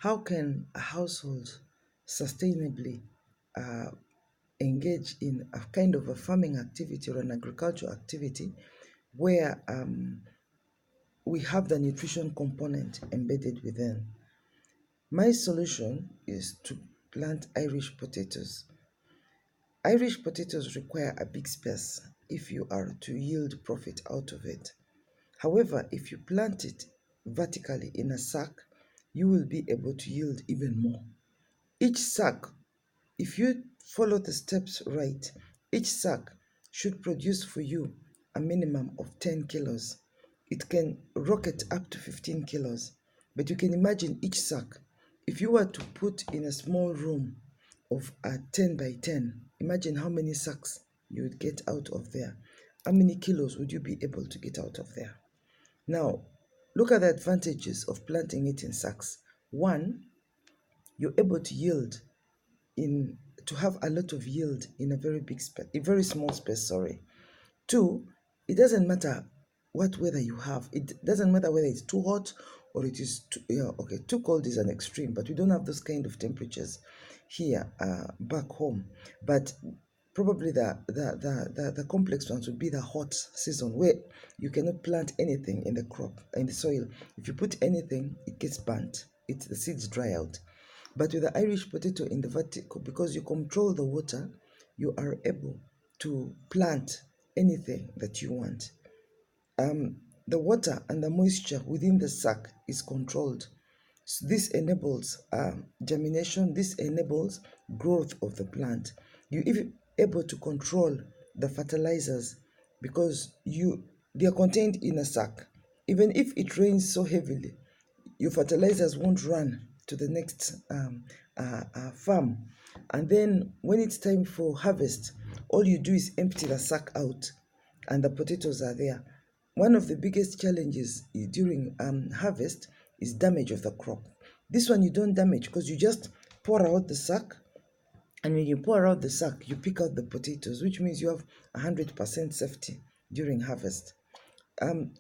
How can a household sustainably uh, engage in a kind of a farming activity or an agricultural activity where we have the nutrition component embedded within? My solution is to plant Irish potatoes. Irish potatoes require a big space if you are to yield profit out of it. However, if you plant it vertically in a sack, you will be able to yield even more. Each sack, if you follow the steps right, each sack should produce for you a minimum of 10 kilos. It can rocket up to 15 kilos. But you can imagine each sack, if you were to put in a small room of a 10 by 10, imagine how many sacks you would get out of there. How many kilos would you be able to get out of there? Now, look at the advantages of planting it in sacks. One, you're able to yield in to have a lot of yield in a very big space, a very small space, sorry. Two, it doesn't matter what weather you have. It doesn't matter whether it's too hot or it is too, yeah, okay, too cold is an extreme, but we don't have those kind of temperatures here back home. But probably the complex ones would be the hot season where you cannot plant anything in the crop, in the soil. If you put anything, it gets burnt. The seeds dry out. But with the Irish potato in the vertical, because you control the water, you are able to plant anything that you want. The water and the moisture within the sack is controlled. So this enables germination, this enables growth of the plant. You're even able to control the fertilizers because they are contained in a sack. Even if it rains so heavily, your fertilizers won't run to the next farm. And then when it's time for harvest, all you do is empty the sack out and the potatoes are there. One of the biggest challenges during harvest is damage of the crop. This one you don't damage because you just pour out the sack, and when you pour out the sack, you pick out the potatoes, which means you have 100% safety during harvest.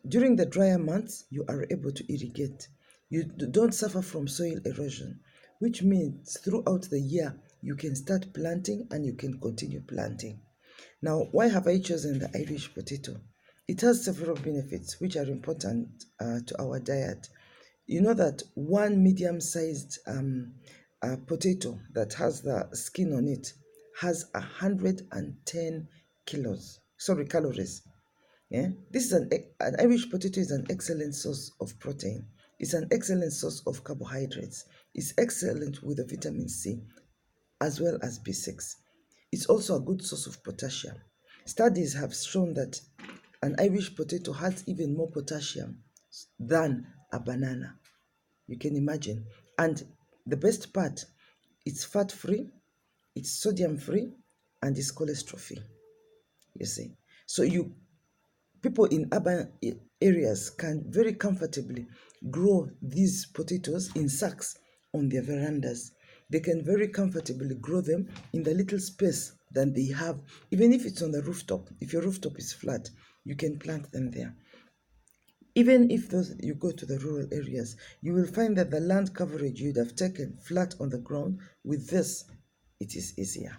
During the drier months, you are able to irrigate. You don't suffer from soil erosion, which means throughout the year, you can start planting and you can continue planting. Now, why have I chosen the Irish potato? It has several benefits which are important to our diet. You know that one medium-sized potato that has the skin on it has 110 calories. Yeah? This is an Irish potato is an excellent source of protein. It's an excellent source of carbohydrates. It's excellent with the vitamin C as well as B6. It's also a good source of potassium. Studies have shown that an Irish potato has even more potassium than a banana. You can imagine. And the best part, it's fat free, it's sodium free, and it's cholesterol free. You see. So people in urban areas can very comfortably grow these potatoes in sacks on their verandas. They can very comfortably grow them in the little space that they have, even if it's on the rooftop. If your rooftop is flat, you can plant them there. Even if you go to the rural areas, you will find that the land coverage you'd have taken flat on the ground, with this, it is easier.